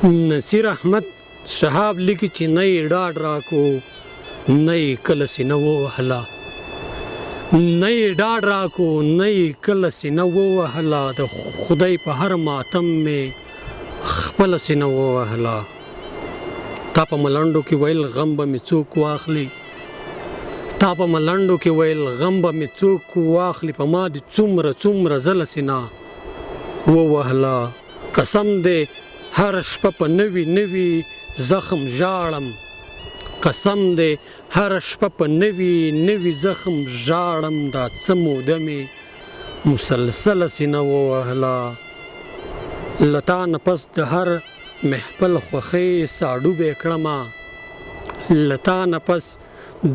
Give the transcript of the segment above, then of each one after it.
نصیر احمد شهاب لیکي چې نه یې ډاډ راکو نه یې کله سینه ووهله نه یې ډاډ راکو نه یې کله سینه ووهله د خدای په هر ماتم مې خپله سینه ووهله تا په ملنډو کې ویل غم به مې څوک واخلي تا په ملنډو کې ویل غم به مې څوک واخلي په ما دې څومره ځله سینه ووهله قسم دی هر شپه په نوي زخم ژاړم قسم دی هر شپه په نوي زخم ژاړم دا څه موده مې مسلسله سینه ووهله له تا نه پس د هر محفل خوښۍ ساډوبې کړمه له تا نه پس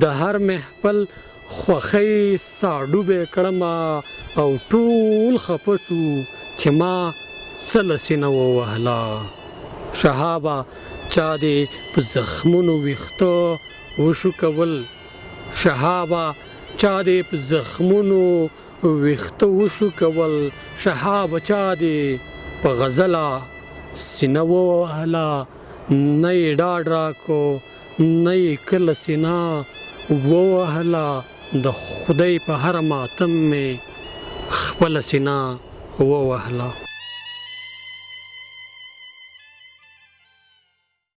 د هر محفل خوښۍ ساډوبې کړمه او ټول خفه شو چې ما څه له سینه ووهله شهابه چا دې په زخمونو ویښته وشو کول شهابه چا دې په زخمونو ویښته وشو کول شهابه چا دې په غزله سینه ووهله نه یې ډاډ راکو نه یې کله سینه ووهله د خدای په هر ماتم مې خپله سینه ووهله